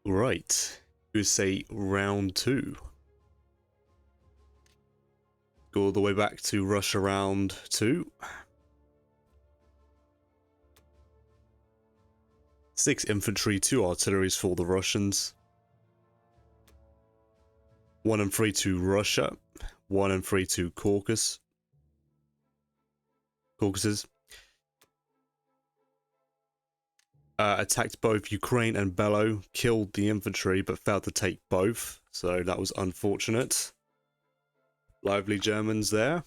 Right. We say round two. Go all the way back to Russia round two. 6 infantry, 2 artilleries for the Russians. 1 and 3 to Russia. 1 and 3 to Caucasus. Attacked both Ukraine and Bello, killed the infantry but failed to take both, so that was unfortunate. Lively Germans there.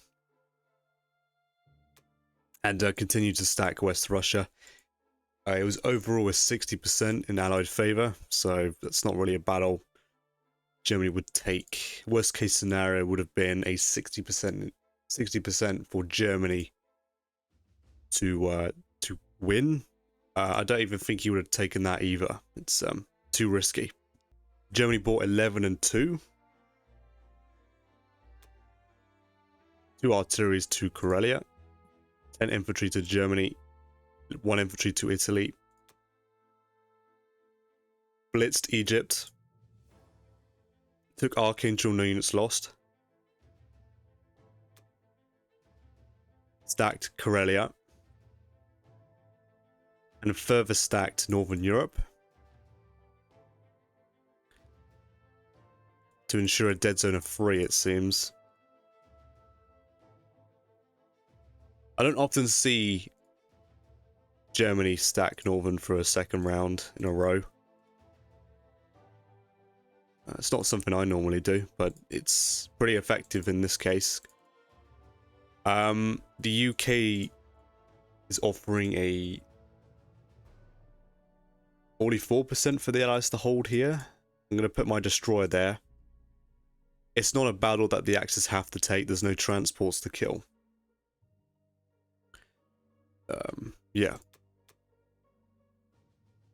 And continued to stack West Russia. It was overall a 60% in Allied favour, so that's not really a battle Germany would take. Worst case scenario would have been a 60% for Germany to win. I don't even think he would have taken that either. It's too risky. Germany bought 11 and 2. 2 artilleries to Karelia. 10 infantry to Germany. 1 infantry to Italy. Blitzed Egypt. Took Archangel, no units lost. Stacked Karelia. And further stacked Northern Europe. To ensure a dead zone of 3, it seems. I don't often see Germany stack Northern for a second round in a row. It's not something I normally do, but it's pretty effective in this case. The UK is offering a 44% for the Allies to hold here. I'm going to put my destroyer there. It's not a battle that the Axis have to take. There's no transports to kill. Yeah.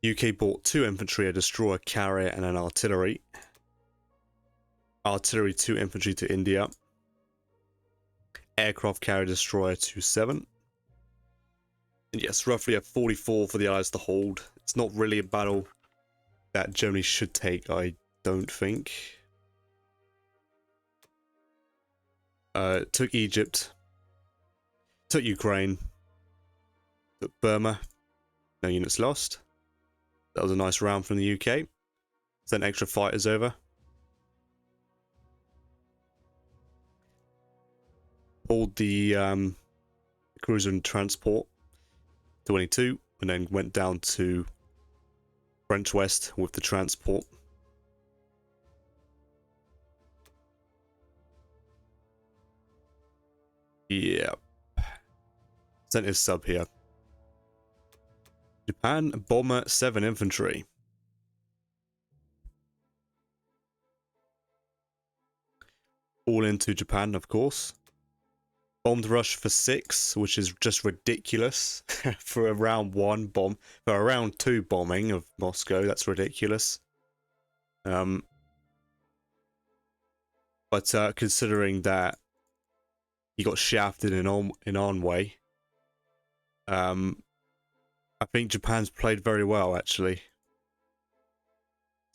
UK bought 2 infantry, a destroyer, carrier, and an artillery. Artillery 2 infantry to India. Aircraft carrier destroyer to 7. And yes, roughly a 44 for the Allies to hold. It's not really a battle that Germany should take, I don't think. Took Egypt. Took Ukraine. Took Burma. No units lost. That was a nice round from the UK. Sent extra fighters over. Pulled the cruiser and transport 22, and then went down to French West with the transport. Yep. Sent his sub here. Japan, bomber 7 infantry. All into Japan, of course. Bombed Russia for 6, which is just ridiculous for a round 1 bomb. For a round 2 bombing of Moscow, that's ridiculous. But considering that he got shafted in Anhui, I think Japan's played very well, actually.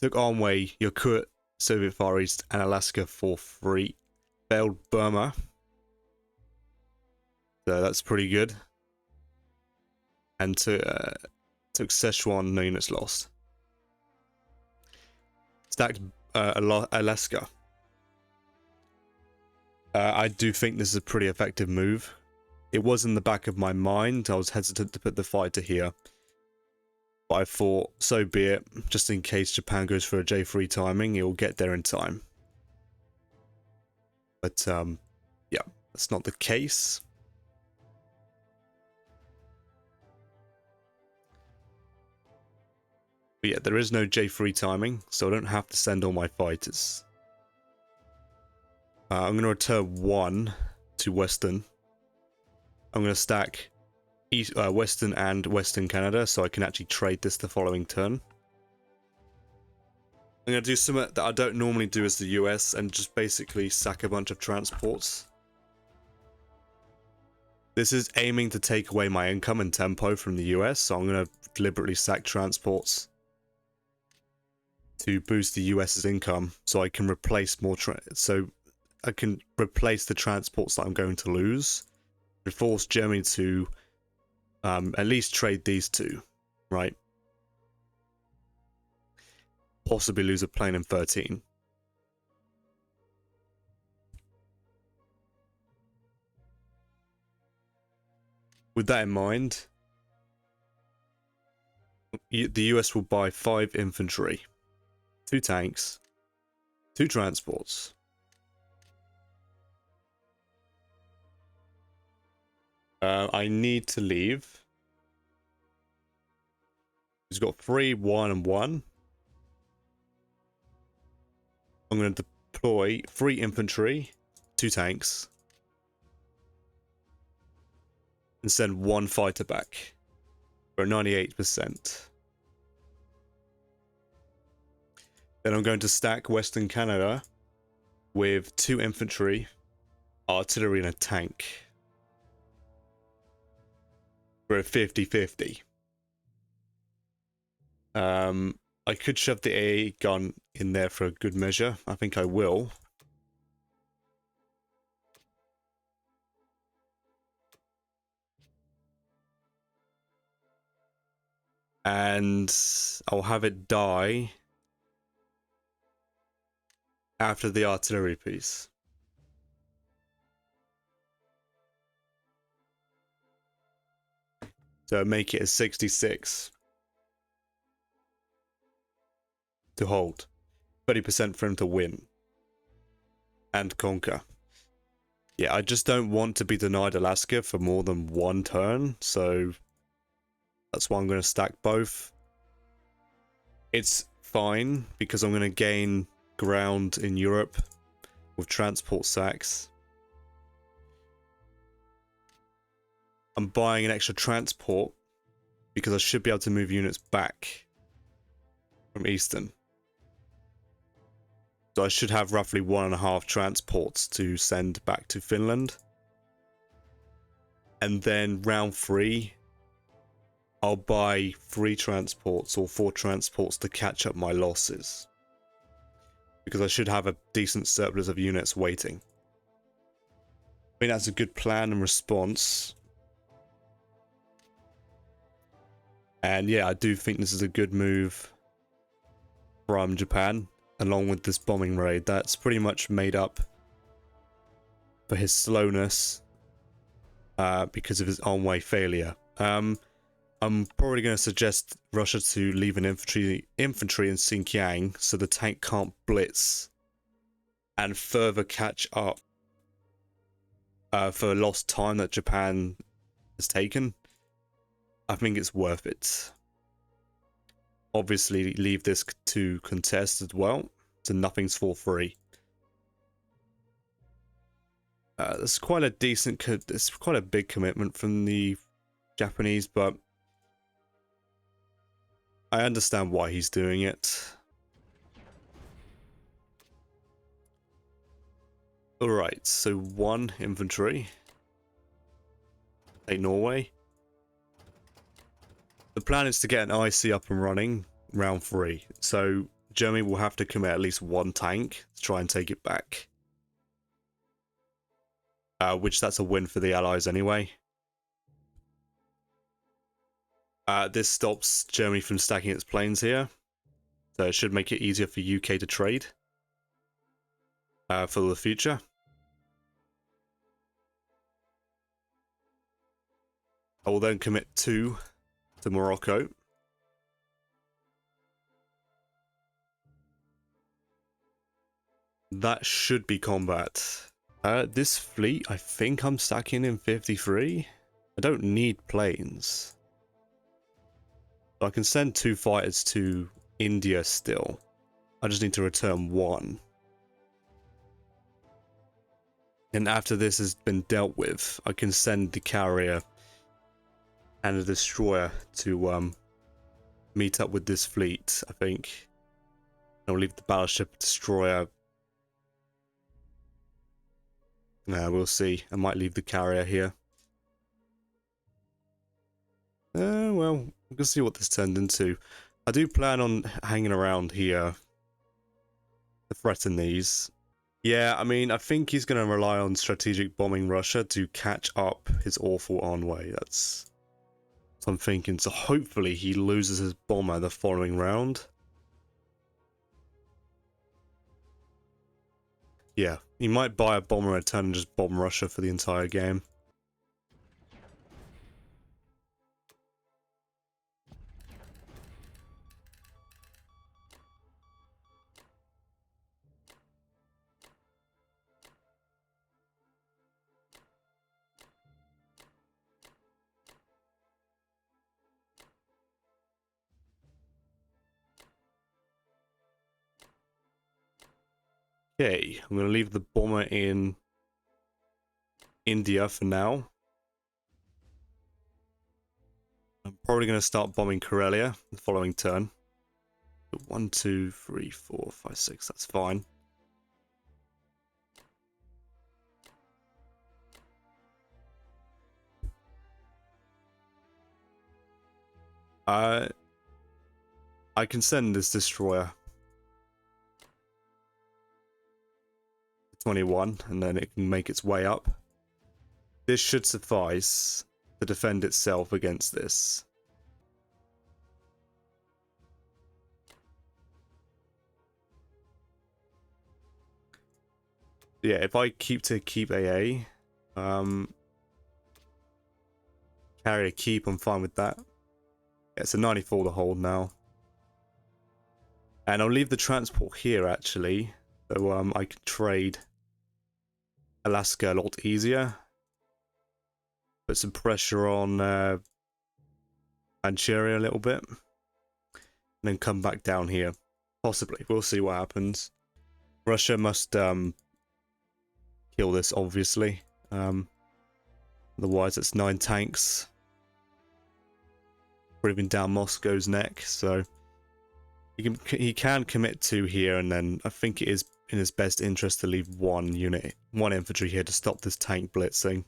Took Anhui, Yakut, Soviet Far East, and Alaska for 3. Failed Burma. So that's pretty good. And took Szechuan, no units lost. Stacked Alaska. I do think this is a pretty effective move. It was in the back of my mind. I was hesitant to put the fighter here. But I thought, so be it. Just in case Japan goes for a J3 timing, it will get there in time. But, yeah, that's not the case. But yeah, there is no J3 timing, so I don't have to send all my fighters. I'm going to return 1 to Western. I'm going to stack Western and Western Canada, so I can actually trade this the following turn. I'm going to do something that I don't normally do as the US, and just basically sack a bunch of transports. This is aiming to take away my income and tempo from the US, so I'm going to deliberately sack transports. to boost the US's income, so I can replace more. So I can replace the transports that I'm going to lose, and force Germany to at least trade these two, right? Possibly lose a plane in 13. With that in mind, the US will buy 5 infantry, 2 tanks, 2 transports. I need to leave. He's got 3, 1, and 1. I'm going to deploy 3 infantry, 2 tanks, and send 1 fighter back for 98%. Then I'm going to stack Western Canada with 2 infantry, artillery, and a tank for a 50-50. I could shove the AA gun in there for a good measure. I think I will. And I'll have it die after the artillery piece. So make it a 66 to hold. 30% for him to win and conquer. Yeah, I just don't want to be denied Alaska for more than 1 turn, so that's why I'm going to stack both. It's fine because I'm going to gain ground in Europe with transport sacks. I'm buying an extra transport because I should be able to move units back from Eastern. So I should have roughly 1.5 transports to send back to Finland. And then round 3, I'll buy 3 transports or 4 transports to catch up my losses. Because I should have a decent surplus of units waiting. I think that's a good plan and response. And yeah, I do think this is a good move from Japan, along with this bombing raid. That's pretty much made up for his slowness because of his on-way failure. I'm probably going to suggest Russia to leave an infantry in Xinjiang so the tank can't blitz and further catch up for lost time that Japan has taken. I think it's worth it. Obviously, leave this to contest as well, so nothing's for free. It's quite a decent, it's quite a big commitment from the Japanese, but I understand why he's doing it. Alright, so 1 infantry. Take Norway. The plan is to get an IC up and running round 3, so Germany will have to commit at least 1 tank to try and take it back. Which that's a win for the Allies anyway. This stops Germany from stacking its planes here, so it should make it easier for UK to trade for the future. I will then commit 2 to Morocco. That should be combat. This fleet, I think I'm stacking in 53. I don't need planes. I can send 2 fighters to India still. I just need to return 1. And after this has been dealt with, I can send the carrier and a destroyer to meet up with this fleet, I think. I'll leave the battleship destroyer. We'll see. I might leave the carrier here. Well, we can see what this turned into. I do plan on hanging around here to threaten these. Yeah, I mean, I think he's going to rely on strategic bombing Russia to catch up his awful Envoy. That's what I'm thinking. So hopefully he loses his bomber the following round. Yeah, he might buy a bomber in a turn and just bomb Russia for the entire game. Okay, I'm going to leave the bomber in India for now. I'm probably going to start bombing Karelia the following turn. 1, 2, 3, 4, 5, 6, that's fine. I can send this destroyer. 21, and then it can make its way up. This should suffice to defend itself against this. Yeah, if I keep AA, carry a keep, I'm fine with that. Yeah, it's a 94 to hold now. And I'll leave the transport here, actually, so I can trade Alaska a lot easier. Put some pressure on Manchuria a little bit. And then come back down here. Possibly. We'll see what happens. Russia must kill this, obviously. Otherwise, it's 9 tanks. Breathing down Moscow's neck, so he can commit 2 here, and then I think it is in his best interest to leave 1 unit, 1 infantry here to stop this tank blitzing.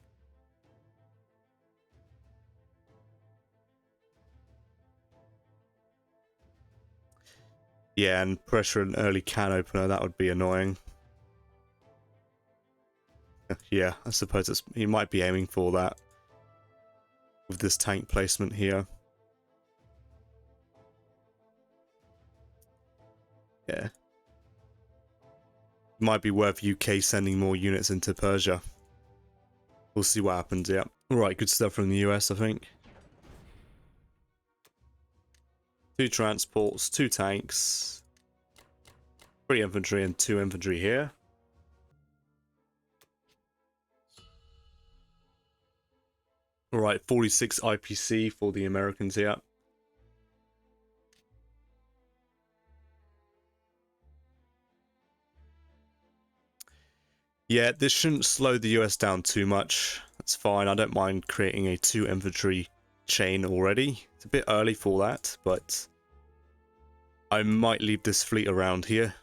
Yeah, and pressure an early can opener, that would be annoying. Yeah, I suppose he might be aiming for that with this tank placement here. Yeah. Might be worth UK sending more units into Persia. We'll see what happens, yeah. Alright, good stuff from the US, I think. 2 transports, 2 tanks, 3 infantry and 2 infantry here. Alright, 46 IPC for the Americans here. Yeah, this shouldn't slow the US down too much. That's fine. I don't mind creating a 2 infantry chain already. It's a bit early for that, but I might leave this fleet around here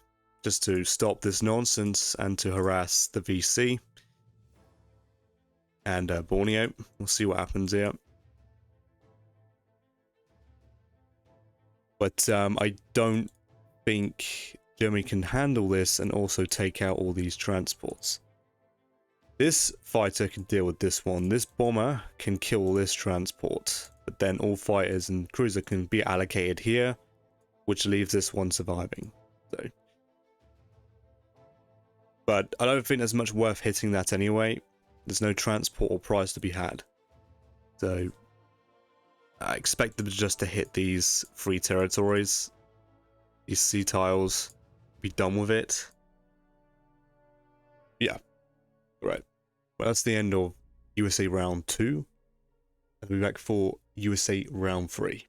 just to stop this nonsense and to harass the VC and Borneo. We'll see what happens here. But I don't think Germany can handle this and also take out all these transports. This fighter can deal with this one. This bomber can kill this transport. But then all fighters and cruiser can be allocated here, which leaves this one surviving. So, but I don't think there's much worth hitting that anyway. There's no transport or prize to be had. So I expect them just to hit these 3 territories. These sea tiles. Be done with it. Yeah. Right. Well, that's the end of USA round 2. I'll be back for USA round 3.